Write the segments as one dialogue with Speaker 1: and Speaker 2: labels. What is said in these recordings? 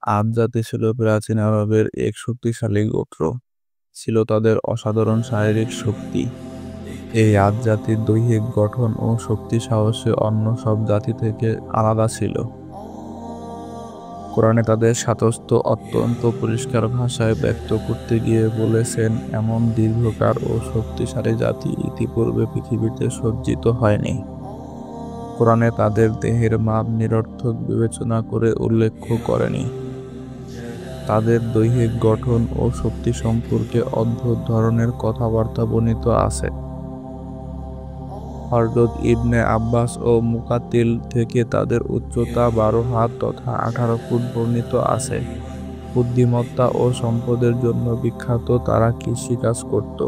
Speaker 1: আদ জাতি ছিল প্রাচীন আরবের এক শক্তিশালী গোত্র। ছিল তাদের অসাধারণ শারীরিক শক্তি। এই আদ জাতির দৈহিক গঠন ও শক্তি সাহসে অন্য সব জাতি থেকে আলাদা ছিল। কোরআনে তাদের স্বাতস্থ্য অত্যন্ত পরিষ্কার ভাষায় ব্যক্ত করতে গিয়ে বলেছেন, এমন দীর্ঘকার ও শক্তিশালী জাতি ইতিপূর্বে পৃথিবীতে সজ্জিত হয়নি। কোরআনে তাদের দেহের মাপ নিরর্থক বিবেচনা করে উল্লেখ করেনি। তাদের দৈহিক গঠন ও শক্তি সম্পর্কে অদ্ভুত ধরনের কথাবার্তা বর্ণিত আছে। হযরত ইবনে আব্বাস ও মুকাতিল থেকে তাদের উচ্চতা 12 হাত তথা 18 ফুট বর্ণিত আছে। বুদ্ধিমত্তা ও সম্পদের জন্য বিখ্যাত, তারা কৃষিকাজ করত।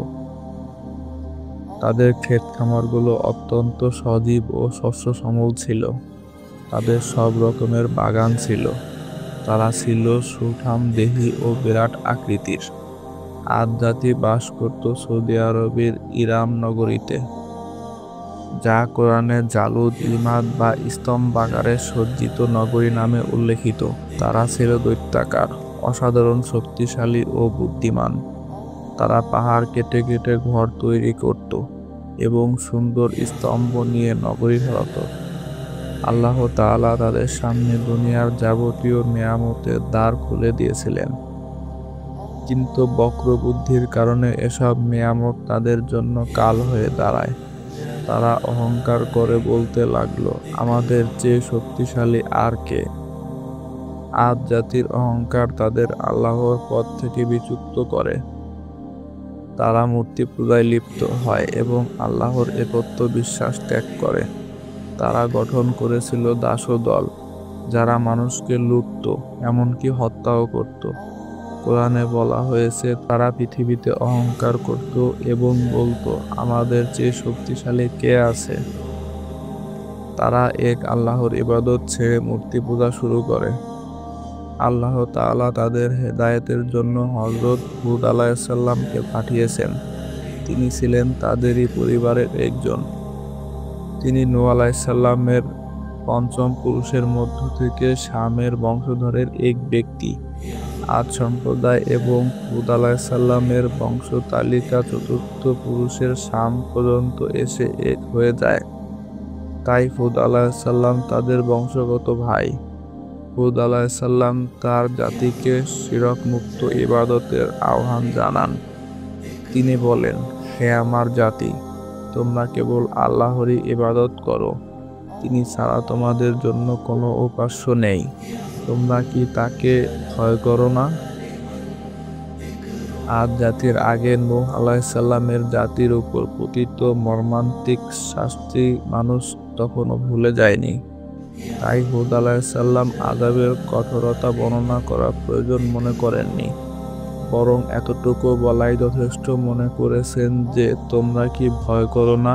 Speaker 1: তাদের ক্ষেত খামারগুলো অত্যন্ত সজীব ও শস্য শ্যামল ছিল। তাদের সব রকমের বাগান ছিল। তারা ছিল সুঠামদেহী ও বিরাট আকৃতির। আদ জাতি বাস করত সৌদি আরবের ইরাম নগরীতে, যা কোরআনে জালুদ, ইমাদ বা স্তম্ভাকারে সজ্জিত নগরী নামে উল্লেখিত। তারা ছিল দৈত্যাকার, অসাধারণ শক্তিশালী ও বুদ্ধিমান। তারা পাহাড় কেটে কেটে ঘর তৈরি করত এবং সুন্দর স্তম্ভ নিয়ে নগরী চালাত। আল্লাহ তাআলা তাদের সামনে দুনিয়ার যাবতীয় নেয়ামতের দ্বার খুলে দিয়েছিলেন, কিন্তু বক্রবুদ্ধির কারণে এসব নেয়ামত তাদের জন্য কাল হয়ে দাঁড়ায়। তারা অহংকার করে বলতে লাগলো, আমাদের চেয়ে শক্তিশালী আর কে? আদ জাতির অহংকার তাদের আল্লাহর পথ থেকে বিচ্যুত করে। তারা মূর্তি পূজায় লিপ্ত হয় এবং আল্লাহর একত্ব বিশ্বাস ত্যাগ করে। তারা গঠন করেছিল দাসদল, যারা মানুষকে লুটত, এমনকি হত্যাও করত। কোরআনে বলা হয়েছে, তারা পৃথিবীতে অহংকার করত এবং বলতো, আমাদের চেয়ে শক্তিশালী কে আছে? তারা এক আল্লাহর ইবাদত ছেড়ে মূর্তি পূজা শুরু করে। আল্লাহ তাআলা তাদের হেদায়েতের জন্য হযরত হুদ আলাইহিসসালামকে পাঠিয়েছেন। তিনি ছিলেন তাদেরই পরিবারের একজন। তিনি নূহ আলাইহিসসালামের পঞ্চম পুরুষের মধ্য থেকে শামের বংশধরের এক ব্যক্তি। আদ সম্প্রদায় এবং হুদ আলাইহিসসালামের বংশ তালিকা চতুর্থ পুরুষের শাম পর্যন্ত এসে এক হয়ে যায়। তাই হুদ আলাইহিসসালাম তাদের বংশগত ভাই। হুদ আলাইহিসসালাম তার জাতিকে শিরক মুক্ত ইবাদতের আহ্বান জানান। তিনি বলেন, হে আমার জাতি, তোমরা কেবল আল্লাহরই ইবাদত করো। তিনি ছাড়া তোমাদের জন্য কোনো উপাস্য নেই। তোমরা কি তাকে ভয় করো না? আদ জাতির আগে নূহ আলাইহিসসালামের জাতির উপর পতিত মর্মান্তিক শাস্তি মানুষ তখনও ভুলে যায়নি। তাই হুদ আলাইহিসসালাম আযাবের কঠোরতা বর্ণনা করা প্রয়োজন মনে করেননি, বরং এতটুকু বলাই যথেষ্ট মনে করেছেন যে, তোমরা কি ভয় করো না?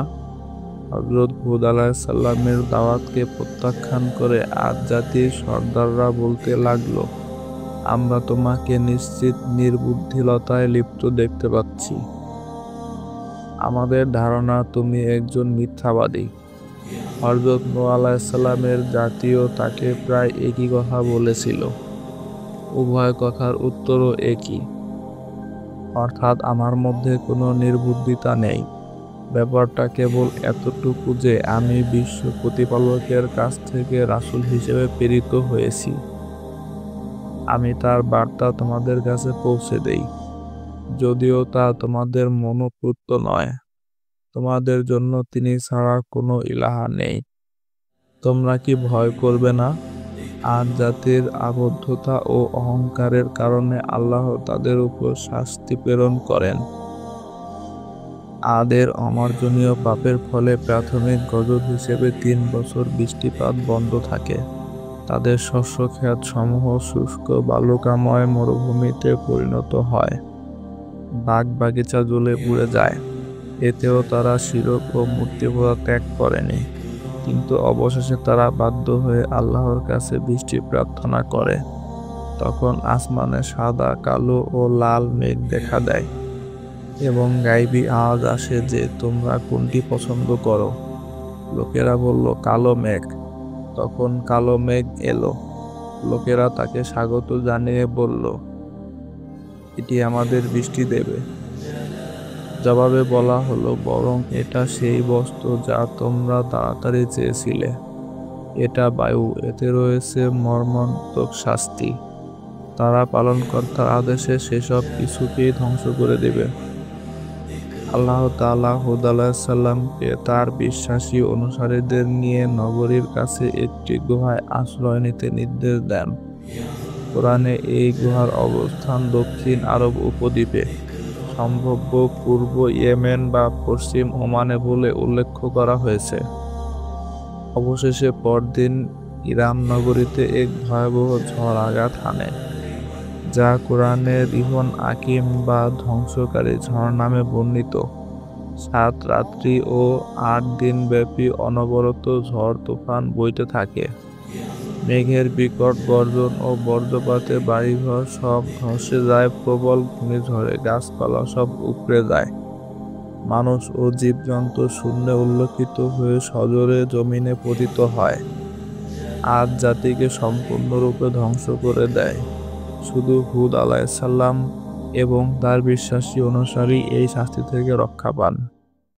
Speaker 1: হযরত হুদ আলাইহিসসালামের দাওয়াতকে প্রত্যাখ্যান করে আদ জাতির সর্দাররা বলতে লাগলো, আমরা তোমাকে নিশ্চিত নির্বুদ্ধিলতায় লিপ্ত দেখতে পাচ্ছি। আমাদের ধারণা তুমি একজন মিথ্যাবাদী। হযরত নূহ আলাইহিসসালামের জাতিও তাকে প্রায় একই কথা বলেছিল। উভয় কথার উত্তরও একই, অর্থাৎ আমার মধ্যে কোনো নির্বুদ্ধিতা নেই। ব্যাপারটা কেবল এতটুকু যে আমি বিশ্ব প্রতিপালকের কাছ থেকে রাসূল হিসেবে প্রেরিত হয়েছি। আমি তার বার্তা তোমাদের কাছে পৌঁছে দেই, যদিও তা তোমাদের মনোপুত নয়। তোমাদের জন্য তিনি ছাড়া কোনো ইলাহ নেই। তোমরা কি ভয় করবে না? আদ জাতির আবদ্ধতা ও অহংকারের কারণে আল্লাহ তাদের উপর শাস্তি প্রেরণ করেন। আদের অমার্জনীয় পাপের ফলে প্রাথমিক গজব হিসেবে 3 বছর বৃষ্টিপাত বন্ধ থাকে। তাদের শস্যক্ষেত সমূহ শুষ্ক বালুকাময় মরুভূমিতে পরিণত হয়। বাগ বাগিচা জ্বলে পুড়ে যায়। এতেও তারা শিরক ও মূর্তি পূজা ত্যাগ করেনি, কিন্তু অবশেষে তারা বাধ্য হয়ে আল্লাহর কাছে বৃষ্টি প্রার্থনা করে। তখন আসমানে সাদা, কালো ও লাল মেঘ দেখা দেয় এবং গায়বী আওয়াজ আসে যে, তোমরা কোনটি পছন্দ করো? লোকেরা বলল, কালো মেঘ। তখন কালো মেঘ এলো। লোকেরা তাকে স্বাগত জানিয়ে বলল, এটি আমাদের বৃষ্টি দেবে। জবাবে বলা হলো, বরং এটা সেই বস্তু যা তোমরা তাড়াতাড়ি চেয়েছিলে। এটা বায়ু, এতে রয়েছে মর্মন্তুদ শাস্তি। তারা পালনকর্তার আদেশে সেসব কিছুকেই ধ্বংস করে দেবে। আল্লাহ তাআলা হুদ আলাইহিসসালামকে তার বিশ্বাসী অনুসারীদের নিয়ে নগরীর কাছে একটি গুহায় আশ্রয় নিতে নির্দেশ দেন। কোরআনে এই গুহার অবস্থান দক্ষিণ আরব উপদ্বীপে, সম্ভাব্য পূর্ব ইয়েমেন বা পশ্চিম ওমানে বলে উল্লেখ করা হয়েছে। অবশেষে পরদিন ইরাম নগরীতে এক ভয়াবহ ঝড় আঘাত হানে, যা কোরআনে রিহন আকিম বা ধ্বংসকারী ঝড় নামে বর্ণিত। 7 রাত্রি ও 8 দিন ব্যাপী অনবরত ঝড় তুফান বইতে থাকে। মেঘের বিকট গর্জন ও বজ্রপাতে বাড়িঘর সব ধসে যায়। প্রবল ঘূর্ণিঝড়ে গাছপালা সব উপড়ে যায়। মানুষ ও জীবজন্তু শূন্যে উল্লখিত হয়ে সজোরে জমিনে পতিত হয়। আদ জাতিকে সম্পূর্ণরূপে ধ্বংস করে দেয়। শুধু হুদ আলাইহিসসালাম এবং তার বিশ্বাসী অনুসারী এই শাস্তি থেকে রক্ষা পান।